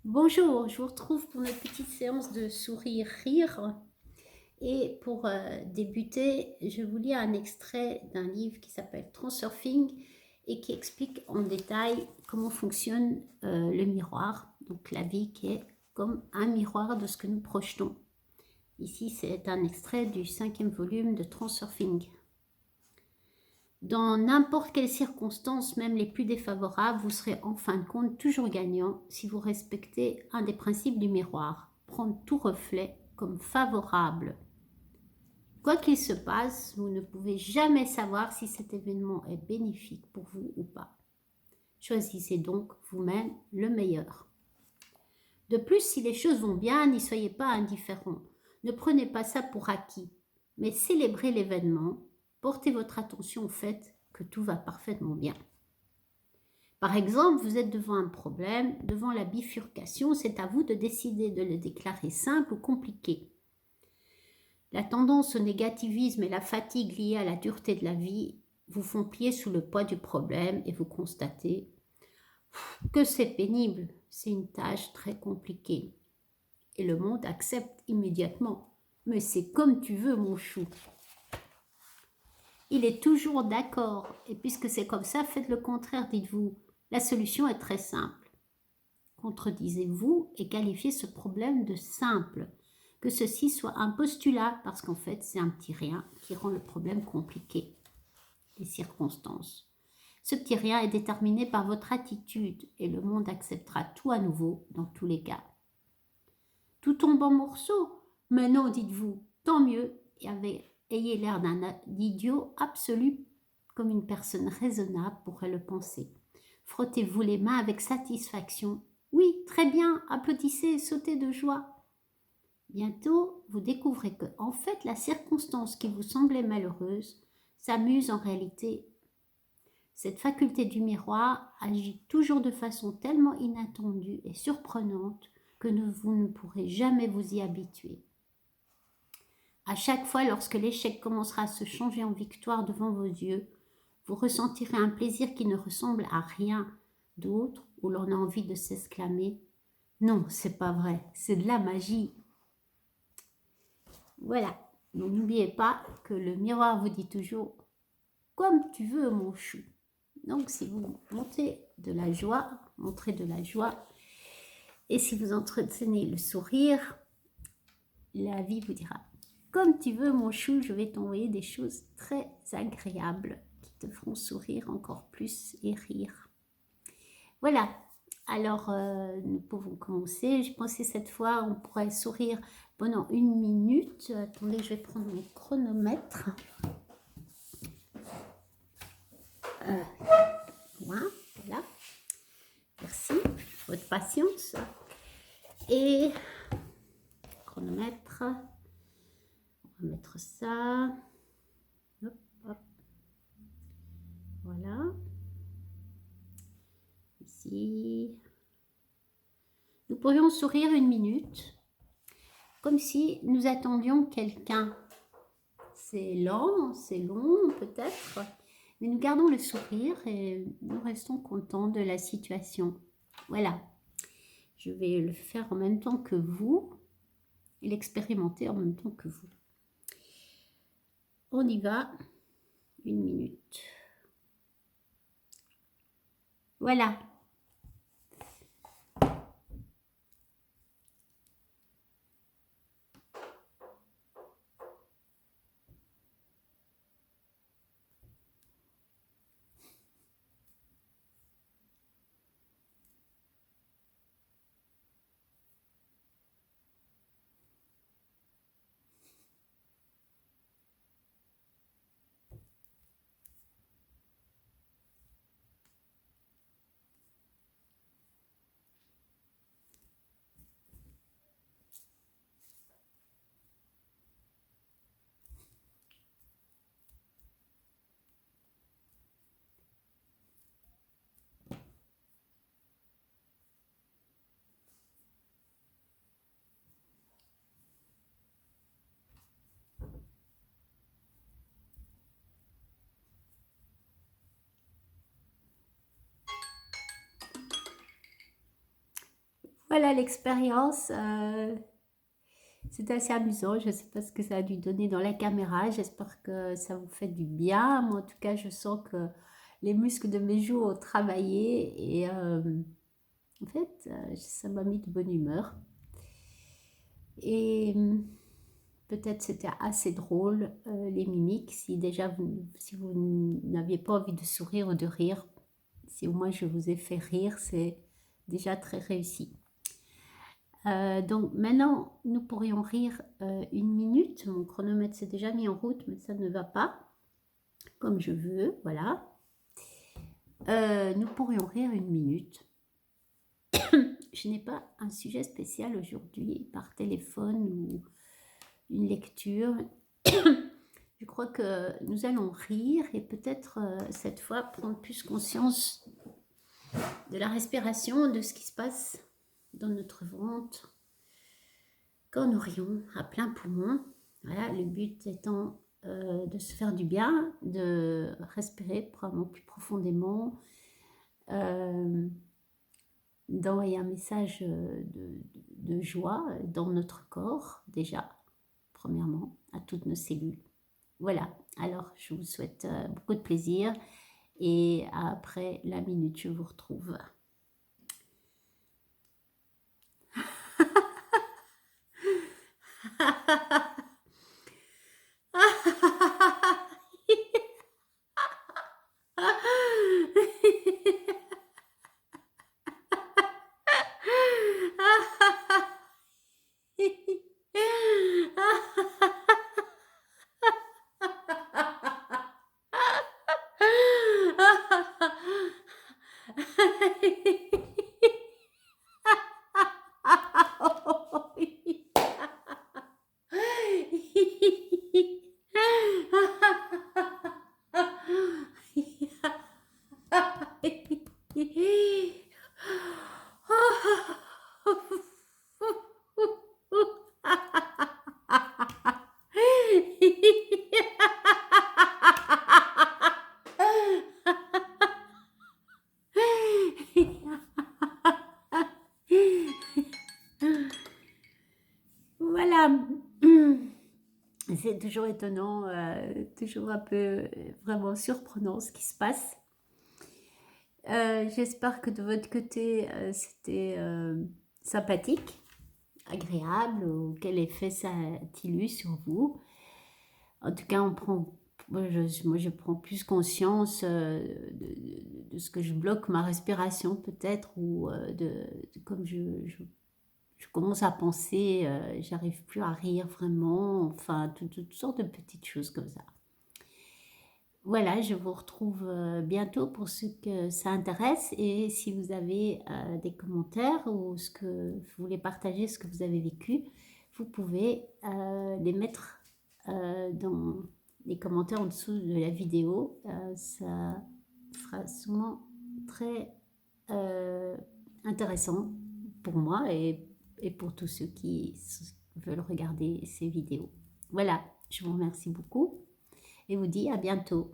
Bonjour, je vous retrouve pour notre petite séance de sourire-rire. Et pour débuter, je vous lis un extrait d'un livre qui s'appelle Transurfing et qui explique en détail comment fonctionne le miroir. Donc la vie qui est comme un miroir de ce que nous projetons. Ici, c'est un extrait du 5e volume de Transurfing. Dans n'importe quelle circonstance, même les plus défavorables, vous serez en fin de compte toujours gagnant si vous respectez un des principes du miroir, prendre tout reflet comme favorable. Quoi qu'il se passe, vous ne pouvez jamais savoir si cet événement est bénéfique pour vous ou pas. Choisissez donc vous-même le meilleur. De plus, si les choses vont bien, n'y soyez pas indifférent. Ne prenez pas ça pour acquis, mais célébrez l'événement. Portez votre attention au fait que tout va parfaitement bien. Par exemple, vous êtes devant un problème, devant la bifurcation, c'est à vous de décider de le déclarer simple ou compliqué. La tendance au négativisme et la fatigue liée à la dureté de la vie vous font plier sous le poids du problème et vous constatez que c'est pénible, c'est une tâche très compliquée. Et le monde accepte immédiatement. Mais c'est comme tu veux, mon chou. Il est toujours d'accord. Et puisque c'est comme ça, faites le contraire, dites-vous. La solution est très simple. Contredisez-vous et qualifiez ce problème de simple. Que ceci soit un postulat, parce qu'en fait, c'est un petit rien qui rend le problème compliqué. Les circonstances. Ce petit rien est déterminé par votre attitude et le monde acceptera tout à nouveau dans tous les cas. Tout tombe en morceaux. Mais non, dites-vous, tant mieux, et ayez l'air d'un idiot absolu, comme une personne raisonnable pourrait le penser. Frottez-vous les mains avec satisfaction. Oui, très bien, applaudissez, sautez de joie. Bientôt, vous découvrez que, en fait, la circonstance qui vous semblait malheureuse s'amuse en réalité. Cette faculté du miroir agit toujours de façon tellement inattendue et surprenante que vous ne pourrez jamais vous y habituer. À chaque fois, lorsque l'échec commencera à se changer en victoire devant vos yeux, vous ressentirez un plaisir qui ne ressemble à rien d'autre, où l'on a envie de s'exclamer « Non, c'est pas vrai, c'est de la magie !» Voilà, donc n'oubliez pas que le miroir vous dit toujours « Comme tu veux, mon chou !» Donc si vous montrez de la joie, et si vous entretenez le sourire, la vie vous dira comme tu veux mon chou, je vais t'envoyer des choses très agréables qui te feront sourire encore plus et rire. Voilà, alors nous pouvons commencer. Je pensais cette fois on pourrait sourire pendant 1 minute. Attendez, je vais prendre mon chronomètre. Voilà, merci pour votre patience. Et chronomètre, on va mettre ça. Hop, hop. Voilà. Ici. Nous pourrions sourire 1 minute, comme si nous attendions quelqu'un. C'est lent, c'est long peut-être, mais nous gardons le sourire et nous restons contents de la situation. Voilà, je vais le faire en même temps que vous et l'expérimenter en même temps que vous. On y va, 1 minute. Voilà. Voilà l'expérience. C'était assez amusant. Je ne sais pas ce que ça a dû donner dans la caméra. J'espère que ça vous fait du bien. Moi, en tout cas, je sens que les muscles de mes joues ont travaillé. Et en fait, ça m'a mis de bonne humeur. Et peut-être c'était assez drôle, les mimiques. Si déjà, si vous n'aviez pas envie de sourire ou de rire, si au moins je vous ai fait rire, c'est déjà très réussi. Donc maintenant, nous pourrions rire 1 minute. Mon chronomètre s'est déjà mis en route, mais ça ne va pas comme je veux. Voilà. Nous pourrions rire 1 minute. Je n'ai pas un sujet spécial aujourd'hui par téléphone ou une lecture. Je crois que nous allons rire et peut-être cette fois prendre plus conscience de la respiration, de ce qui se passe dans notre ventre quand nous rions à plein poumon. Voilà, le but étant de se faire du bien, de respirer probablement plus profondément, d'envoyer un message de joie dans notre corps déjà, premièrement, à toutes nos cellules. Voilà, alors je vous souhaite beaucoup de plaisir et après la minute, je vous retrouve. Voilà. C'est toujours étonnant, toujours un peu vraiment surprenant ce qui se passe. J'espère que de votre côté, c'était sympathique, agréable, ou quel effet ça a-t-il eu sur vous. En tout cas, moi, je prends plus conscience de ce que je bloque ma respiration peut-être, ou comme je commence à penser, j'arrive plus à rire vraiment, enfin, toutes sortes de petites choses comme ça. Voilà, je vous retrouve bientôt pour ceux que ça intéresse et si vous avez des commentaires ou ce que vous voulez partager, ce que vous avez vécu, vous pouvez les mettre dans les commentaires en dessous de la vidéo. Ça sera sûrement très intéressant pour moi et pour tous ceux qui veulent regarder ces vidéos. Voilà, je vous remercie beaucoup et vous dis à bientôt.